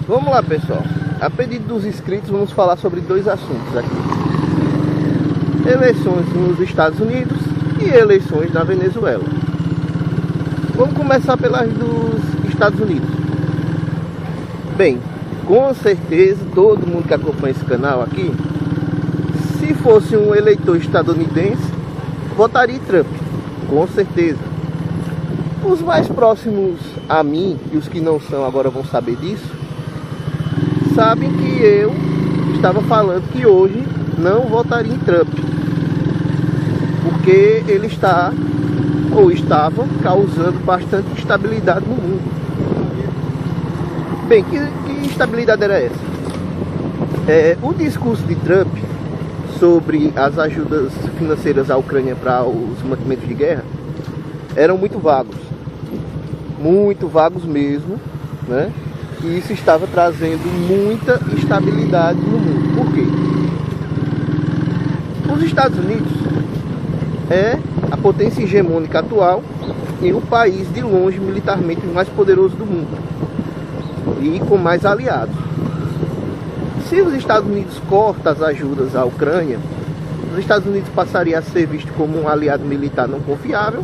Vamos lá, pessoal. A pedido dos inscritos, vamos falar sobre dois assuntos aqui: eleições nos Estados Unidos e eleições na Venezuela. Vamos começar pelas dos Estados Unidos. Bem, com certeza, todo mundo que acompanha esse canal aqui, se fosse um eleitor estadunidense, votaria em Trump, com certeza. Os mais próximos a mim, e os que não são agora vão saber disso, sabem que eu estava falando que hoje não votaria em Trump, porque ele está, ou estava, causando bastante instabilidade no mundo. Bem, que instabilidade era essa? O discurso de Trump sobre as ajudas financeiras à Ucrânia para os mantimentos de guerra eram muito vagos mesmo, né? E isso estava trazendo muita instabilidade no mundo. Por quê? Os Estados Unidos é a potência hegemônica atual e o país de longe militarmente mais poderoso do mundo e com mais aliados. Se os Estados Unidos cortam as ajudas à Ucrânia, os Estados Unidos passaria a ser visto como um aliado militar não confiável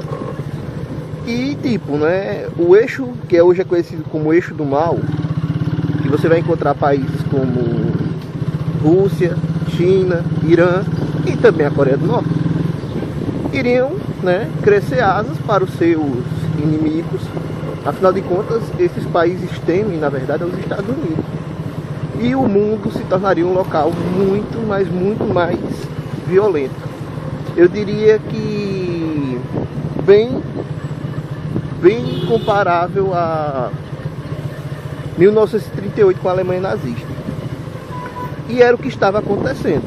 e né, o eixo que hoje é conhecido como eixo do mal, que você vai encontrar países como Rússia, China, Irã e também a Coreia do Norte, iriam, né, crescer asas para os seus inimigos. Afinal de contas, esses países temem, na verdade, aos Estados Unidos. E o mundo se tornaria um local muito mais violento. Eu diria que bem comparável a 1938 com a Alemanha nazista. E era o que estava acontecendo,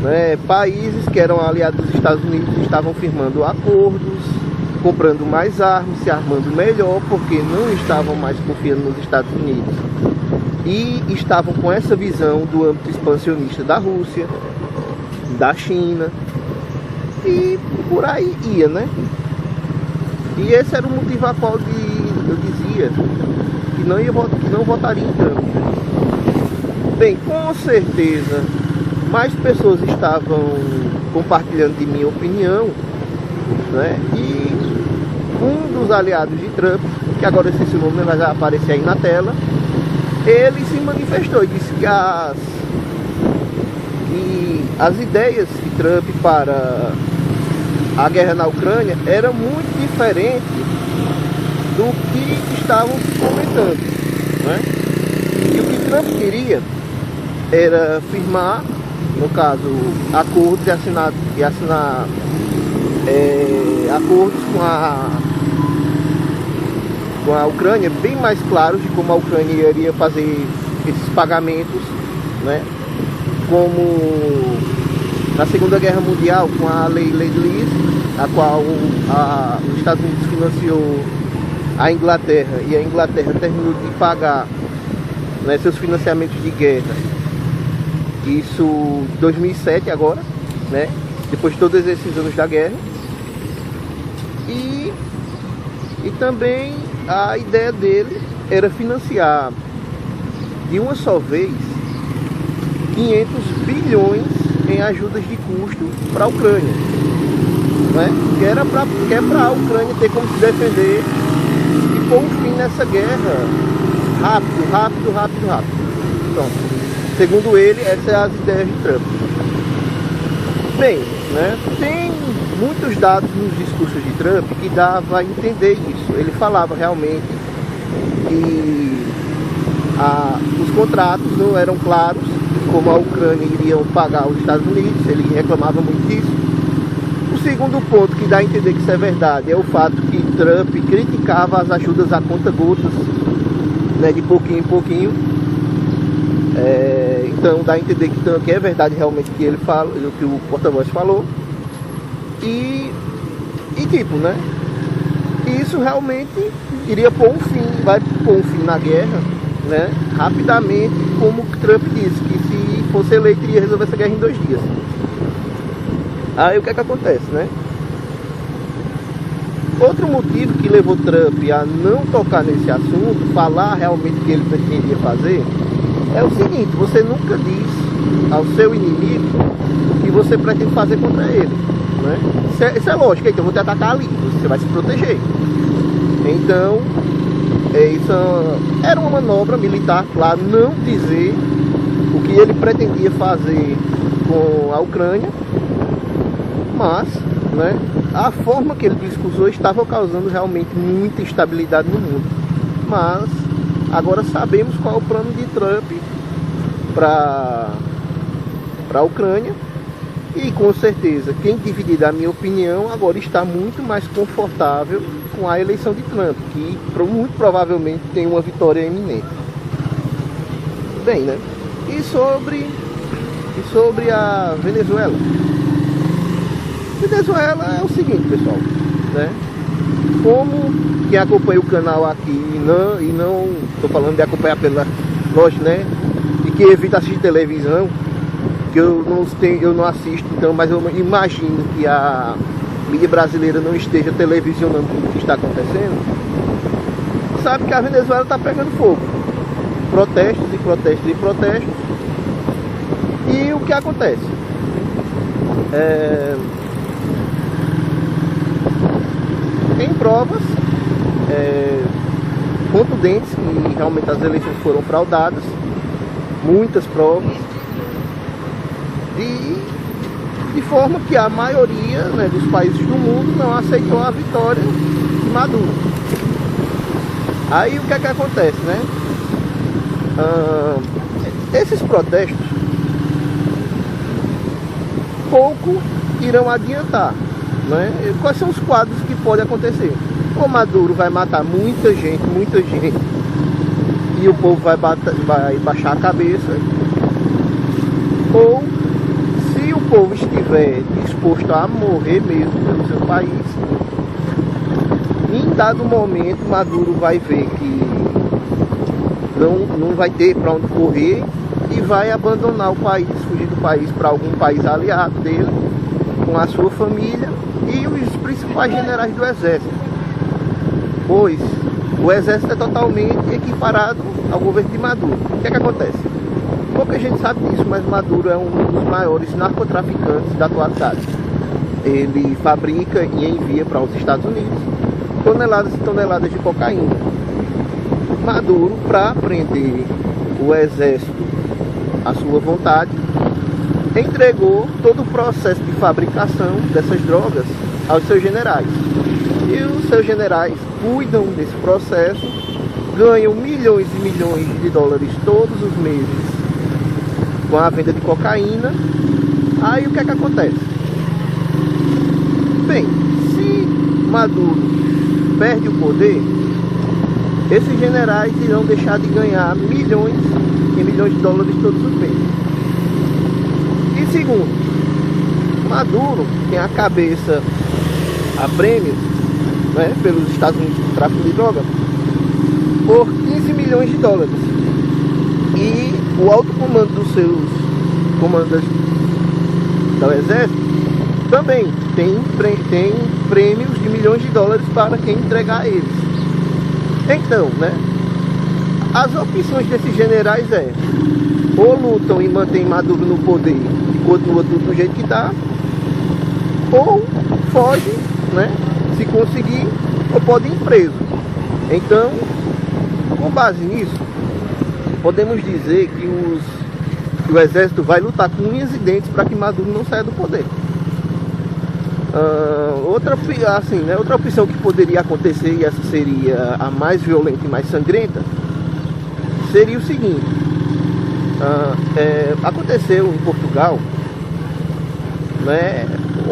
né? Países que eram aliados dos Estados Unidos estavam firmando acordos, comprando mais armas, se armando melhor, porque não estavam mais confiando nos Estados Unidos e estavam com essa visão do âmbito expansionista da Rússia, da China e por aí ia, né? E esse era o motivo a qual eu dizia que não votaria em Trump. Bem, com certeza mais pessoas estavam compartilhando de minha opinião, né? E um dos aliados de Trump, que agora eu esqueci o nome, mas vai aparecer aí na tela, ele se manifestou e disse que as ideias de Trump para a guerra na Ucrânia era muito diferente do que estavam se comentando, né? E o que Trump queria era firmar, no caso, acordos e assinar acordos com a Ucrânia, bem mais claros de como a Ucrânia iria fazer esses pagamentos, né? Como na Segunda Guerra Mundial, com a Lei Lend-Lease, a qual os Estados Unidos financiou a Inglaterra, e a Inglaterra terminou de pagar, né, seus financiamentos de guerra, isso em 2007 agora, né, depois de todos esses anos da guerra. E também a ideia dele era financiar de uma só vez 500 bilhões em ajudas de custo para a Ucrânia, né? Que é para a Ucrânia ter como se defender e pôr um fim nessa guerra rápido. Então, segundo ele, essas são as ideias de Trump. Bem, né, tem muitos dados nos discursos de Trump que dava a entender isso. Ele falava realmente que os contratos não eram claros, como a Ucrânia iriam pagar aos Estados Unidos. Ele reclamava muito disso. O segundo ponto que dá a entender que isso é verdade é o fato que Trump criticava as ajudas a conta-gotas, né, de pouquinho em pouquinho. Então dá a entender que é verdade realmente o que ele fala, o que o porta-voz falou. E né? Isso realmente iria pôr um fim, vai pôr um fim na guerra, né? Rapidamente, como Trump disse, que se fosse eleito iria resolver essa guerra em 2 dias. Aí o que é que acontece, né? Outro motivo que levou Trump a não tocar nesse assunto, falar realmente o que ele pretendia fazer, é o seguinte: você nunca diz ao seu inimigo o que você pretende fazer contra ele, né? Isso é lógico, então eu vou te atacar ali, você vai se proteger. Então, isso era uma manobra militar, claro, não dizer o que ele pretendia fazer com a Ucrânia, mas, né, a forma que ele discursou estava causando realmente muita instabilidade no mundo. Mas agora sabemos qual é o plano de Trump para a Ucrânia, e com certeza quem dividir a minha opinião agora está muito mais confortável com a eleição de Trump, que muito provavelmente tem uma vitória iminente. Bem, né? E sobre a Venezuela? Venezuela é o seguinte, pessoal, né? Como quem acompanha o canal aqui e não estou falando de acompanhar pela loja, né? E que evita assistir televisão, que eu não assisto, então, mas eu imagino que a mídia brasileira não esteja televisionando tudo o que está acontecendo. Sabe que a Venezuela está pegando fogo, protestos e protestos e protestos. E o que acontece? Tem provas contundentes que realmente as eleições foram fraudadas, muitas provas, de forma que a maioria, né, dos países do mundo não aceitou a vitória de Maduro. Aí o que é que acontece, né? Esses protestos pouco irão adiantar, né? Quais são os quadros que podem acontecer? O Maduro vai matar muita gente, e o povo vai baixar a cabeça, ou se o povo estiver disposto a morrer mesmo pelo seu país, em dado momento Maduro vai ver que não vai ter para onde correr e vai abandonar o país, fugir do país para algum país aliado dele, com a sua família e os principais generais do exército, pois o exército é totalmente equiparado ao governo de Maduro. O que é que acontece? Pouca gente sabe disso, mas Maduro é um dos maiores narcotraficantes da atualidade. Ele fabrica e envia para os Estados Unidos toneladas e toneladas de cocaína. Maduro, para prender o exército à sua vontade, entregou todo o processo de fabricação dessas drogas aos seus generais. E os seus generais cuidam desse processo, ganham milhões e milhões de dólares todos os meses com a venda de cocaína. Aí o que é que acontece? Bem, se Maduro perde o poder, esses generais irão deixar de ganhar milhões e milhões de dólares todos os meses. E segundo, Maduro tem a cabeça a prêmio, né, pelos Estados Unidos do tráfico de droga por 15 milhões de dólares. E o alto comando dos seus comandantes do exército também tem prêmios de milhões de dólares para quem entregar a eles. Então, né, as opções desses generais ou lutam e mantêm Maduro no poder e continua tudo do jeito que está, ou fogem, né, se conseguir, ou podem ir preso. Então, com base nisso, podemos dizer que o exército vai lutar com unhas e dentes para que Maduro não saia do poder. Outra opção que poderia acontecer, e essa seria a mais violenta e mais sangrenta, seria o seguinte: aconteceu em Portugal, né,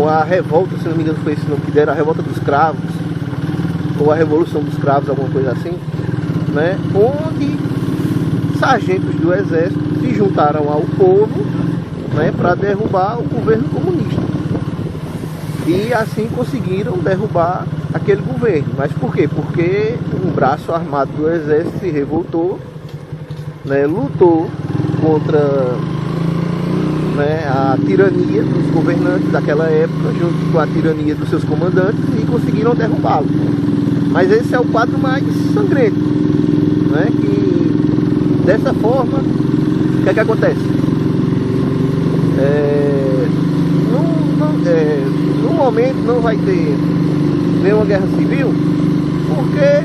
a revolta, se não me engano foi esse nome que deram, a revolta dos cravos, ou a revolução dos cravos, alguma coisa assim, né, onde sargentos do exército se juntaram ao povo, né, para derrubar o governo comunista. E assim conseguiram derrubar aquele governo. Mas por quê? Porque um braço armado do exército se revoltou, né, lutou contra né, a tirania dos governantes daquela época, junto com a tirania dos seus comandantes, e conseguiram derrubá-lo. Mas esse é o quadro mais sangrento, né, que dessa forma, o que é que acontece? No momento não vai ter nenhuma guerra civil, porque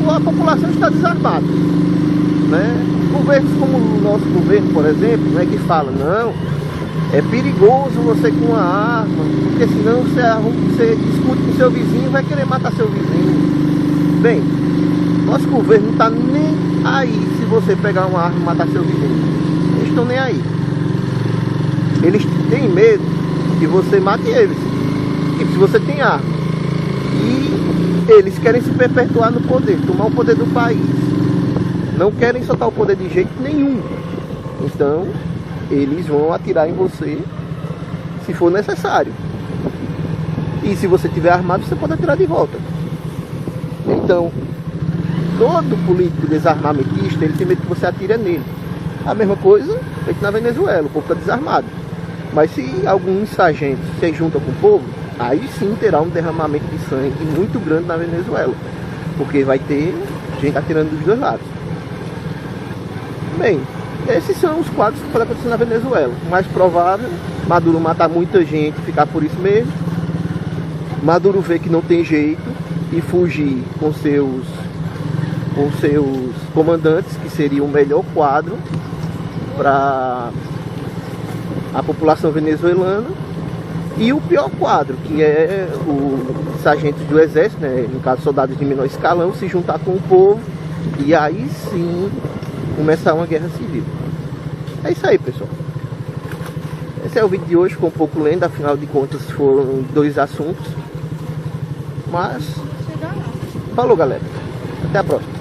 a população está desarmada, né? Governos como o nosso governo, por exemplo, né, que fala, não, é perigoso você com uma arma, porque senão você discute com seu vizinho e vai querer matar seu vizinho. Bem, nosso governo não está nem aí se você pegar uma arma e matar seu vizinho. Eles estão nem aí. Eles têm medo que você mate eles. Tipo, se você tem arma e eles querem se perpetuar no poder, tomar o poder do país, não querem soltar o poder de jeito nenhum. Então, eles vão atirar em você se for necessário. E se você tiver armado, você pode atirar de volta. Então, todo político desarmamentista, ele tem medo que você atire nele. A mesma coisa feito na Venezuela, o povo está desarmado. Mas se alguns sargentos se juntam com o povo, aí sim terá um derramamento de sangue muito grande na Venezuela. Porque vai ter gente atirando dos dois lados. Bem, esses são os quadros que podem acontecer na Venezuela. O mais provável, Maduro matar muita gente, ficar por isso mesmo. Maduro ver que não tem jeito e fugir com seus comandantes, que seria o melhor quadro para a população venezuelana. E o pior quadro, que é os sargentos do exército, né, no caso soldados de menor escalão, se juntar com o povo e aí sim começar uma guerra civil. É isso aí, pessoal. Esse é o vídeo de hoje, ficou um pouco lento, afinal de contas foram dois assuntos. Mas falou, galera, até a próxima.